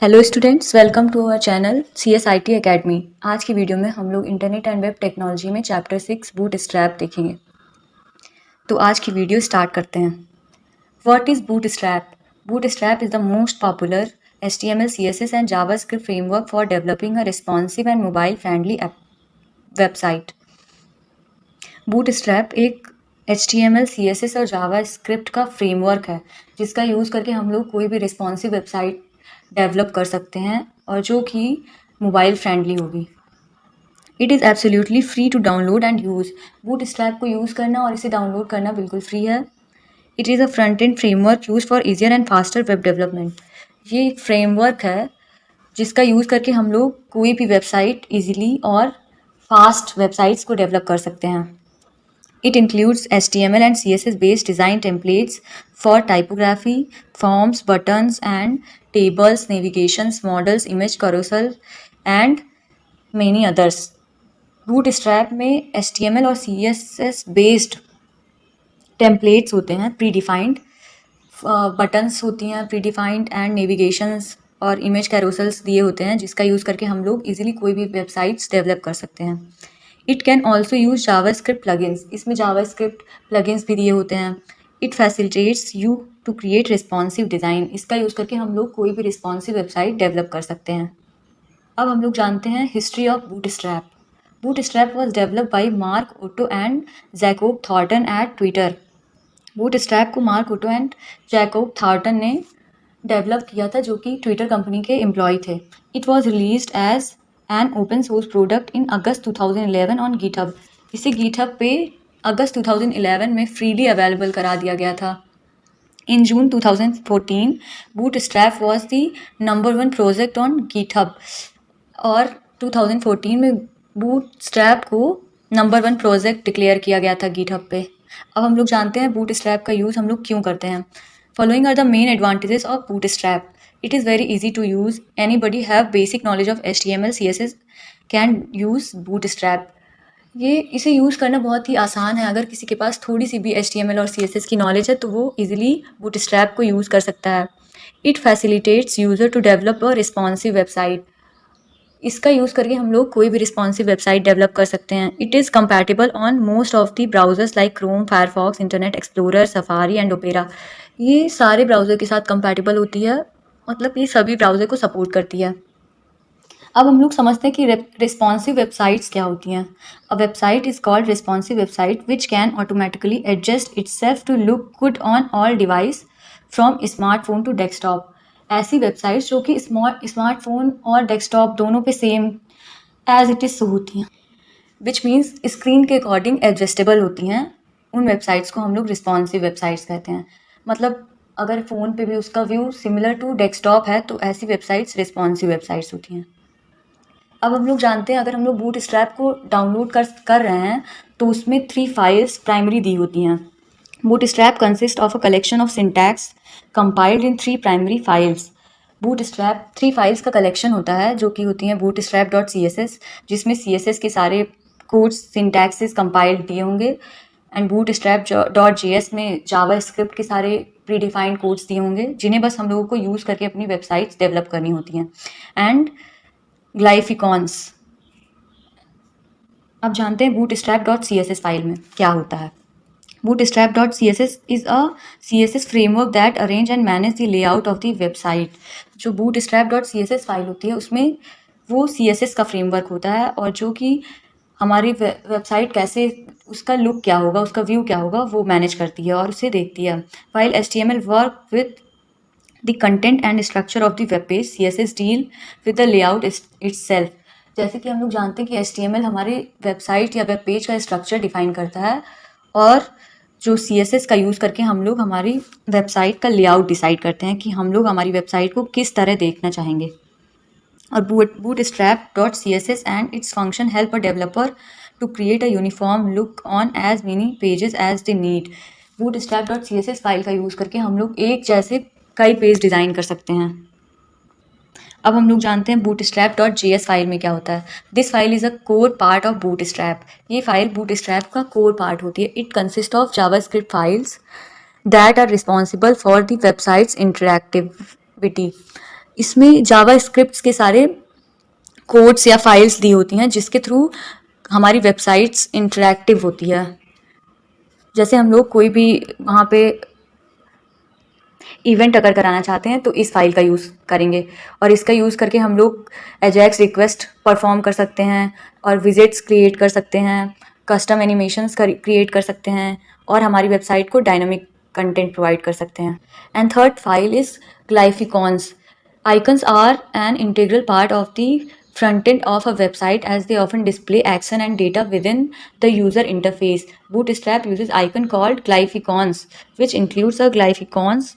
Hello students, welcome to our channel CSIT academy. आज की video में हम लोग इंटरनेट एंड वेब टेक्नोलॉजी में चैप्टर 6 बूटस्ट्रैप देखेंगे। तो आज की वीडियो स्टार्ट करते हैं। What is Bootstrap? Bootstrap is the most popular HTML, CSS and JavaScript framework for developing a responsive and mobile friendly website. Bootstrap एक HTML, CSS और JavaScript का फ्रेमवर्क है जिसका यूज़ करके हम लोग कोई भी रिस्पॉन्सिव वेबसाइट डेवलप कर सकते हैं और जो कि मोबाइल फ्रेंडली होगी। It is absolutely free to download and use. Bootstrap को यूज़ करना और इसे डाउनलोड करना बिल्कुल फ्री है। It is a front end framework use for easier and faster web development. ये एक फ्रेमवर्क है जिसका यूज़ करके हम लोग कोई भी वेबसाइट ईजिली और फास्ट वेबसाइट्स को डेवलप कर सकते हैं। It includes HTML and CSS-based design templates for typography, forms, buttons, and tables, navigations, models, image carousel, and many others. Bootstrap में HTML और CSS-based templates होते हैं, predefined buttons होती हैं predefined, and navigations और image carousels दिए होते हैं जिसका यूज़ करके हम लोग easily कोई भी वेबसाइट्स डेवलप कर सकते हैं। It can also use JavaScript plugins. इसमें जावास्क्रिप्ट प्लगइन्स भी दिए होते हैं। It facilitates you to create responsive design. इसका यूज़ करके हम लोग कोई भी रिस्पॉन्सिव वेबसाइट डेवलप कर सकते हैं। अब हम लोग जानते हैं history of Bootstrap. Bootstrap was develop by Mark Otto and Jacob Thornton at Twitter. Bootstrap को Mark Otto and Jacob Thornton ने डेवलप किया था जो कि ट्विटर कंपनी के एम्प्लॉय थे। It was released as an open source product in August 2011 on GitHub. इसे GitHub पे अगस्त 2011 में फ्रीली अवेलेबल करा दिया गया था। इन जून 2014 bootstrap was the number 1 project on GitHub और 2014 में बूटस्ट्रैप को नंबर 1 प्रोजेक्ट डिक्लेयर किया गया था गिटहब पे। अब हम लोग जानते हैं बूटस्ट्रैप का यूज़ हम लोग क्यों करते हैं। Following are the main advantages of Bootstrap. It is very easy to use. Anybody have basic knowledge of HTML, CSS can use Bootstrap. इसे यूज़ करना बहुत ही आसान है। अगर किसी के पास थोड़ी सी भी HTML और CSS की नॉलेज है तो वो इजीली Bootstrap को यूज़ कर सकता है। It facilitates user to develop a responsive website. इसका यूज़ करके हम लोग कोई भी रिस्पॉन्सिव वेबसाइट डेवलप कर सकते हैं। It is compatible on most of the browsers like Chrome, Firefox, internet explorer, safari and opera. ये सारे ब्राउज़र के साथ कंपैटिबल होती है, मतलब ये सभी ब्राउज़र को सपोर्ट करती है। अब हम लोग समझते हैं कि रिस्पॉन्सिव वेबसाइट्स क्या होती हैं। A website is called responsive website which can automatically adjust itself to look good on all device from smartphone to desktop. ऐसी वेबसाइट्स जो कि स्मार्टफोन और डेस्कटॉप दोनों पे सेम एज इट इज़ होती हैं, विच मीन्स स्क्रीन के according adjustable होती हैं। उन वेबसाइट्स को हम लोग रिस्पॉन्सिव वेबसाइट्स कहते हैं। मतलब अगर फ़ोन पे भी उसका व्यू सिमिलर टू डेस्कटॉप है तो ऐसी वेबसाइट्स रिस्पॉन्सिव वेबसाइट्स होती हैं। अब हम लोग जानते हैं अगर हम लोग बूटस्ट्रैप को डाउनलोड कर रहे हैं तो उसमें 3 फाइल्स प्राइमरी दी होती हैं। Bootstrap consist of a collection of syntax compiled in 3 primary files. Bootstrap 3 files का कलेक्शन होता है जो कि होती हैं bootstrap.css, जिसमें CSS के सारे कोड्स सिंटैक्सेस कंपाइल्ड दिए होंगे, एंड bootstrap.js में जावास्क्रिप्ट के सारे प्रीडिफाइंड कोड्स दिए होंगे जिन्हें बस हम लोगों को यूज़ करके अपनी वेबसाइट्स डेवलप करनी होती हैं, एंड ग्लाइफिकॉन्स। अब जानते हैं bootstrap.css फाइल में क्या होता है। Bootstrap.css is a CSS framework that arrange and manage the layout of the website। जो Bootstrap.css फाइल होती है उसमें वो CSS का फ्रेमवर्क होता है और जो कि हमारी वेबसाइट कैसे, उसका लुक क्या होगा, उसका व्यू क्या होगा, वो मैनेज करती है और उसे देखती है। File HTML work with the content and structure of the web page, CSS deal with the layout itself. जैसे कि हम लोग जानते हैं कि HTML हमारे वेबसाइट या वेब पेज का स्ट्रक्चर डिफाइन करता है और जो CSS का यूज़ करके हम लोग हमारी वेबसाइट का लेआउट डिसाइड करते हैं कि हम लोग हमारी वेबसाइट को किस तरह देखना चाहेंगे। और bootstrap.css and its function help a developer to create a uniform look on as many pages as they need। bootstrap.css file का यूज़ करके हम लोग एक जैसे कई पेज डिज़ाइन कर सकते हैं। अब हम लोग जानते हैं bootstrap.js फाइल में क्या होता है। This file is a core part of Bootstrap. ये फाइल बूटस्ट्रैप का कोर पार्ट होती है। It consist of JavaScript files that are responsible for the websites interactivity. इसमें जावा स्क्रिप्ट्स के सारे कोड्स या फाइल्स दी होती हैं जिसके थ्रू हमारी वेबसाइट्स इंटरेक्टिव होती है। जैसे हम लोग कोई भी वहाँ पे इवेंट अगर कराना चाहते हैं तो इस फाइल का यूज़ करेंगे, और इसका यूज़ करके हम लोग एजेक्स रिक्वेस्ट परफॉर्म कर सकते हैं और विजिट्स क्रिएट कर सकते हैं, कस्टम एनिमेशंस क्रिएट कर सकते हैं और हमारी वेबसाइट को डायनामिक कंटेंट प्रोवाइड कर सकते हैं। And third file is Glyphicons. Icons are an integral part of the front end of a website as they often display action and data within the user interface. Bootstrap uses icon called glyphicons, which includes a glyphicons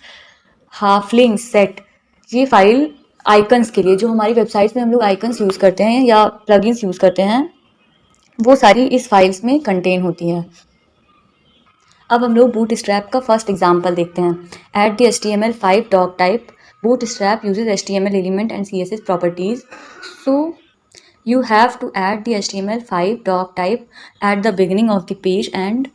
halfling set. ये file icons के लिए, जो हमारी websites में हम लोग icons use करते हैं या प्लगइन्स यूज़ करते हैं, वो सारी इस फाइल्स में कंटेन होती हैं। अब हम लोग बूटस्ट्रैप का फर्स्ट एग्जांपल देखते हैं। Add the HTML5 doc type. Bootstrap uses HTML element and CSS properties. So you have to add the HTML5 doc type at the beginning of the page and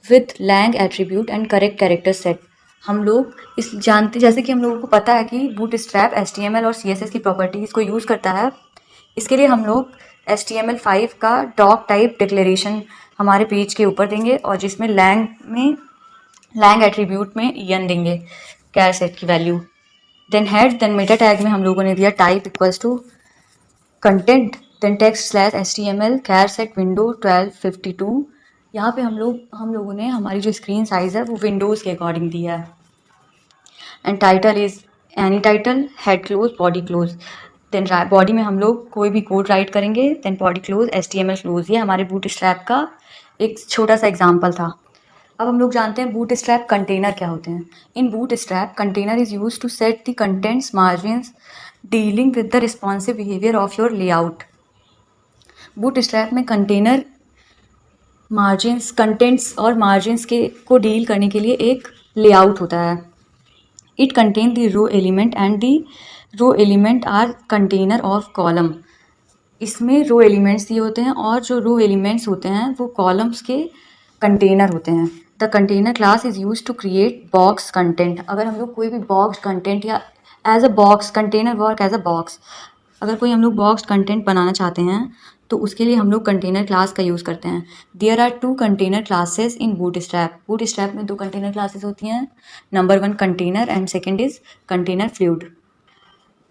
with lang attribute and correct character set. हम लोग इस जानते, जैसे कि हम लोगों को पता है कि बूटस्ट्रैप HTML और CSS की प्रॉपर्टीज़ को यूज़ करता है। इसके लिए हम लोग HTML5 का डॉक टाइप डिक्लेरेशन हमारे पेज के ऊपर देंगे और जिसमें लैंग एट्रीब्यूट में en देंगे, कैर सेट की value. Then head, then meta tag में हम लोगों ने दिया type equals to content, then text slash HTML char set window 1252। यहाँ पे हम लोगों ने हमारी जो स्क्रीन साइज़ है वो विंडोज़ के अकॉर्डिंग दिया है। And title is any title, head close, body close. Then body में हम लोग कोई भी कोड राइट करेंगे, then body close, HTML close. ये हमारे बूटस्ट्रैप का एक छोटा सा एग्जांपल था। अब हम लोग जानते हैं बूटस्ट्रैप कंटेनर क्या होते हैं। In Bootstrap container is use to set the contents margins dealing with the responsive behaviour of your layout. Bootstrap में कंटेनर मार्जिन्स, कंटेंट्स और मार्जिन्स के को डील करने के लिए एक लेआउट होता है। It contain the row element and the row element are container of column. इसमें रो एलिमेंट्स दिए होते हैं और जो रो एलिमेंट्स होते हैं वो कॉलम्स के कंटेनर होते हैं। The container class is use to create box content. अगर हम लोग कोई भी बॉक्स कंटेंट या as a box container work as a box, अगर कोई हम लोग बॉक्स कंटेंट बनाना चाहते हैं तो उसके लिए हम लोग कंटेनर क्लास का यूज़ करते हैं। There are 2 container classes in Bootstrap. Bootstrap में 2 कंटेनर क्लासेस होती हैं। Number 1 container and second is container fluid.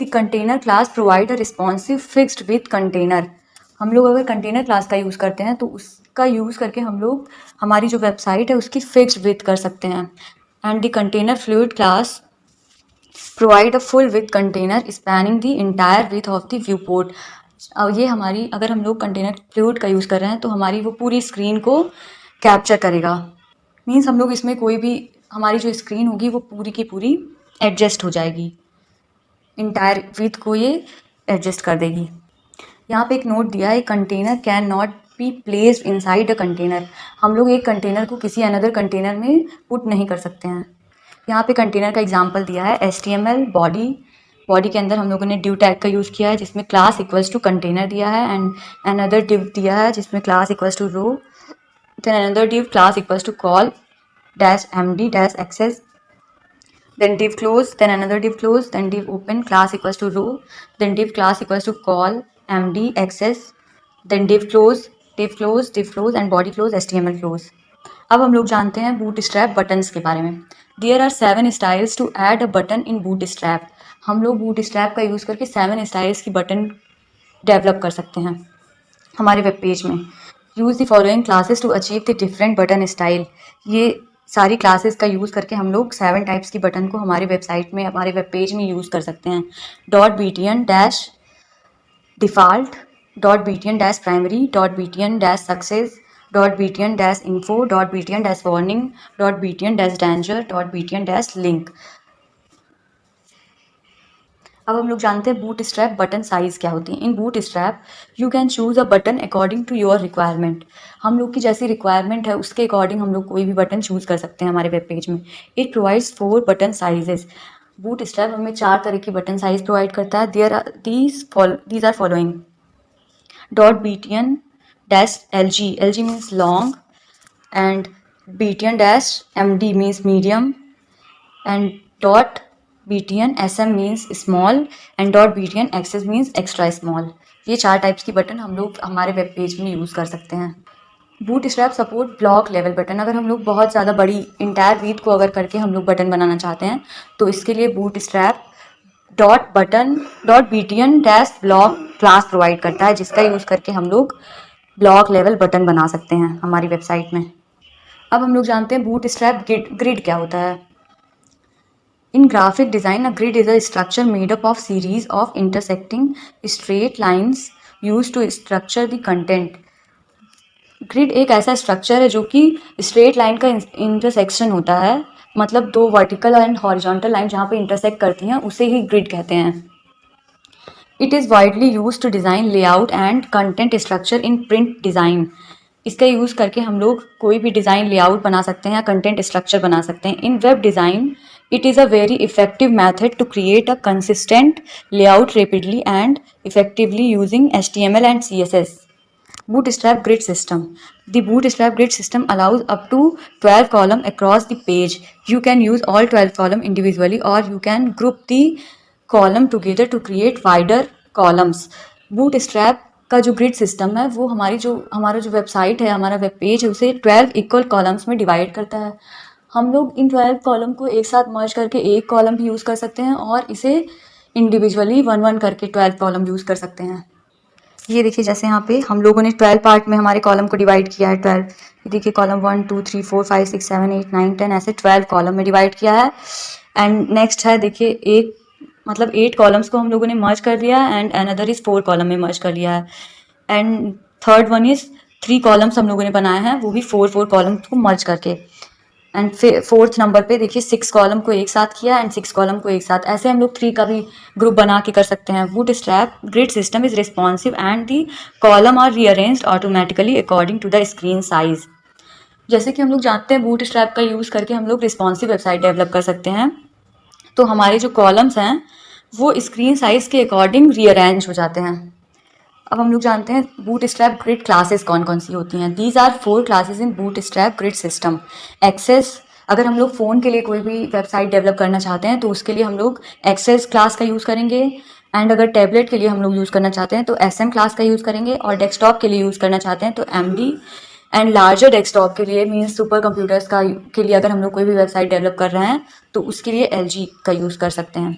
The container class provide a responsive fixed width container. हम लोग अगर कंटेनर क्लास का यूज़ करते हैं तो उसका यूज़ करके हम लोग हमारी जो वेबसाइट है उसकी फिक्स्ड विथ कर सकते हैं। And the container fluid class provide a full with container spanning the entire width of the view port. अब ये हमारी, अगर हम लोग कंटेनर फ्लूइड का यूज़ कर रहे हैं तो हमारी वो पूरी स्क्रीन को कैप्चर करेगा। मीन्स हम लोग इसमें कोई भी, हमारी जो स्क्रीन होगी वो पूरी की पूरी एडजस्ट हो जाएगी, इंटायर विथ को ये एडजस्ट कर देगी। यहाँ पे एक नोट दिया है, container can not be placed inside a container. हम लोग एक कंटेनर को किसी अनदर कंटेनर में पुट नहीं कर सकते हैं। यहाँ पे कंटेनर का एग्जांपल दिया है HTML बॉडी के अंदर हम लोगों ने डिव टैग का यूज़ किया है जिसमें क्लास इक्वल्स टू कंटेनर दिया है एंड अनदर डिव दिया है जिसमें class equals to row, then another div class equals to col dash MD dash xs, then div close, then another div close, then div open class equals to row, then div class equals to call MD access, then div close and body close HTML close। अब हम लोग जानते हैं bootstrap buttons के बारे में। There are 7 styles to add a button in Bootstrap. हम लोग बूटस्ट्रैप का यूज़ करके 7 स्टाइल्स की बटन डेवलप कर सकते हैं हमारे वेब पेज में। Use the following classes to achieve the different button style. ये सारी क्लासेस का यूज़ करके हम लोग 7 टाइप्स की बटन को हमारे वेबसाइट में, हमारे वेब पेज में यूज़ कर सकते हैं। .btn dash default, .btn dash primary, .btn dash success, .btn dash info, .btn dash warning, .btn dash danger, .btn dash link. अब हम लोग जानते हैं बूटस्ट्रैप बटन साइज़ क्या होती है। In Bootstrap you can choose a button according to your requirement. हम लोग की जैसी रिक्वायरमेंट है उसके अकॉर्डिंग हम लोग कोई भी बटन चूज़ कर सकते हैं हमारे वेब पेज में। It provides 4 button sizes. Bootstrap हमें 4 तरह की बटन साइज प्रोवाइड करता है। These are following: .btn dash LG, LG means long, and btn dash MD means medium, and BTN SM means small and .btn XS means extra small. ये 4 types की button हम लोग हमारे web page में use कर सकते हैं। Bootstrap support block level button. अगर हम लोग बहुत ज़्यादा बड़ी इंटायर रीड को अगर करके हम लोग बटन बनाना चाहते हैं तो इसके लिए bootstrap .btn dash block class provide करता है, जिसका यूज़ करके हम लोग ब्लॉक लेवल बटन बना सकते हैं हमारी वेबसाइट में। अब हम लोग जानते हैं बूटस्ट्रैप ग्रिड क्या होता है। In graphic design, a grid is a structure made up of series of intersecting straight lines used to structure the content. Grid एक ऐसा स्ट्रक्चर है जो कि स्ट्रेट लाइन का इंटरसेक्शन होता है, मतलब 2 वर्टिकल एंड हॉरिजॉन्टल लाइन जहाँ पे इंटरसेक्ट करती हैं उसे ही ग्रिड कहते हैं। It is widely use to design layout and content structure in print design. इसका यूज़ करके हम लोग कोई भी डिज़ाइन लेआउट बना सकते हैं या कंटेंट स्ट्रक्चर बना सकते हैं। In web design it is a very effective method to create a consistent layout rapidly and effectively using HTML and CSS. Bootstrap grid system. The Bootstrap grid system allows up to 12 columns across the page. You can use all 12 columns individually or you can group the column together to create wider columns. Bootstrap का जो grid system है वो हमारा जो website है, हमारा web page है, उसे 12 इक्वल कॉलम्स में डिवाइड करता है। हम लोग इन 12 कॉलम को एक साथ मर्ज करके एक कॉलम भी यूज़ कर सकते हैं और इसे इंडिविजुअली 1-1 करके 12 कॉलम यूज़ कर सकते हैं। ये देखिए, जैसे यहाँ पे हम लोगों ने 12 पार्ट में हमारे कॉलम को डिवाइड किया है। 12 ये देखिए, कॉलम 1 2 3 4 5 6 7 8 9 10 ऐसे 12 कॉलम में डिवाइड किया है। एंड नेक्स्ट है, देखिए 8 कॉलम्स को हम लोगों ने मर्ज कर लिया एंड अनदर इज़ 4 कॉलम में मर्ज कर लिया है। And third one is 3 columns हम लोगों ने बनाए हैं, वो भी 4 कॉलम्स को मर्ज करके। एंड फिर 4th नंबर पे देखिए 6 कॉलम को एक साथ किया एंड 6 कॉलम को एक साथ। ऐसे हम लोग 3 का भी ग्रुप बना के कर सकते हैं। Bootstrap grid system is responsive and the column are rearranged automatically according to the screen size. जैसे कि हम लोग जानते हैं बूटस्ट्रैप का यूज़ करके हम लोग रिस्पॉन्सिव वेबसाइट डेवलप कर सकते हैं। तो हमारे जो कॉलम्स हैं वो स्क्रीन साइज के अकॉर्डिंग रीअरेंज हो जाते हैं। अब हम लोग जानते हैं बूटस्ट्रैप ग्रिड क्लासेस कौन कौन सी होती हैं। These are 4 classes in Bootstrap grid system. XS, अगर हम लोग फ़ोन के लिए कोई भी वेबसाइट डेवलप करना चाहते हैं तो उसके लिए हम लोग एक्सेस क्लास का यूज़ करेंगे। एंड अगर टैबलेट के लिए हम लोग यूज़ करना चाहते हैं तो SM क्लास का यूज़ करेंगे। और डेस्कटॉप के लिए यूज़ करना चाहते हैं तो MD। एंड लार्जर डेस्कटॉप के लिए मीन्स सुपर कंप्यूटर्स के लिए अगर हम लोग कोई भी वेबसाइट डेवलप कर रहे हैं तो उसके लिए LG का यूज़ कर सकते हैं।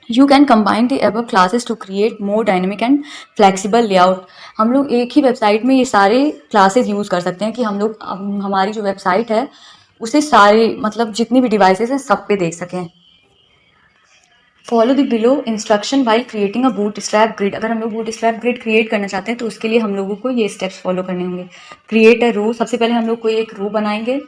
You can combine the above classes to create more dynamic and flexible layout. हम लोग एक ही वेबसाइट में ये सारे क्लासेस यूज़ कर सकते हैं कि हम लोग हमारी जो वेबसाइट है उसे सारे मतलब जितनी भी डिवाइसेस हैं सब पे देख सकें। Follow the below instruction by creating a bootstrap grid. अगर हम लोग बूटस्ट्रैप ग्रिड क्रिएट करना चाहते हैं तो उसके लिए हम लोगों को ये स्टेप्स फॉलो करने होंगे। क्रिएट अ रो, सबसे पहले हम लोग कोई एक रो बनाएंगे।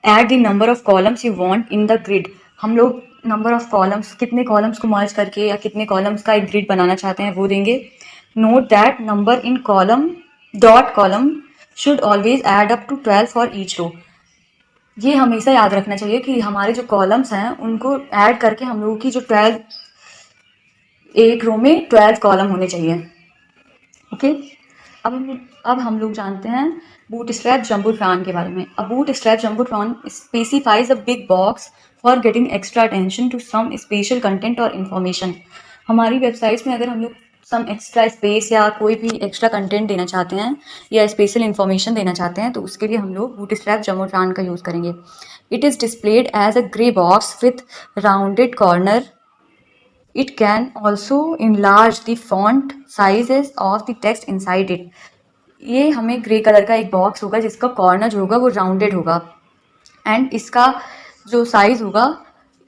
Add the number of columns you want in the grid. हम लोग नंबर ऑफ कॉलम्स, कितने कॉलम्स को मर्ज करके या कितने कॉलम्स का एक ग्रिड बनाना चाहते हैं वो देंगे। Note that number in column should always add up to 12 for each row. ये हमेशा याद रखना चाहिए कि हमारे जो कॉलम्स हैं उनको ऐड करके हम लोगों की जो 12 एक रो में 12 कॉलम होने चाहिए। ओके, अब हम लोग जानते हैं बूटस्ट्रैप जंबोट्रॉन के बारे में। A Bootstrap jumbotron specifies a big box for getting extra attention to some special content और इन्फॉर्मेशन। हमारी वेबसाइट्स में अगर हम लोग सम एक्स्ट्रा स्पेस या कोई भी एक्स्ट्रा कंटेंट देना चाहते हैं या स्पेशल इन्फॉर्मेशन देना चाहते हैं तो उसके लिए हम लोग बूटस्ट्रैप जंबोट्रॉन का यूज़ करेंगे। It is displayed as a grey box with rounded corner. It can also enlarge the font sizes of the text inside it. ये हमें ग्रे कलर का एक बॉक्स होगा जिसका कॉर्नर जो होगा वो राउंडेड होगा एंड इसका जो साइज़ होगा,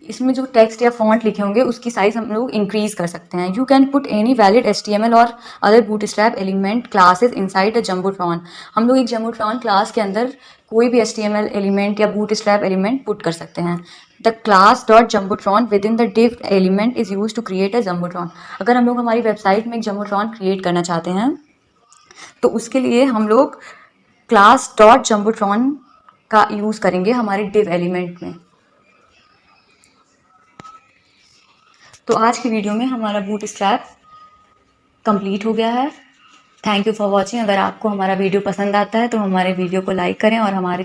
इसमें जो टेक्स्ट या फॉन्ट लिखे होंगे उसकी साइज़ हम लोग इंक्रीज कर सकते हैं। You can put any valid HTML और other bootstrap element classes inside a Jumbotron. हम लोग एक जंबोट्रॉन क्लास के अंदर कोई भी HTML एलिमेंट या बूटस्ट्रैप एलिमेंट पुट कर सकते हैं। The class dot jumbotron within the div element is use to create a jumbotron. अगर हम लोग हमारी वेबसाइट में एक जंबोट्रॉन क्रिएट करना चाहते हैं तो उसके लिए हम लोग क्लास डॉट जंबोट्रॉन का यूज़ करेंगे हमारे div एलिमेंट में। तो आज की वीडियो में हमारा बूटस्ट्रैप कंप्लीट हो गया है। Thank you for watching. अगर आपको हमारा वीडियो पसंद आता है तो हमारे वीडियो को लाइक करें और हमारे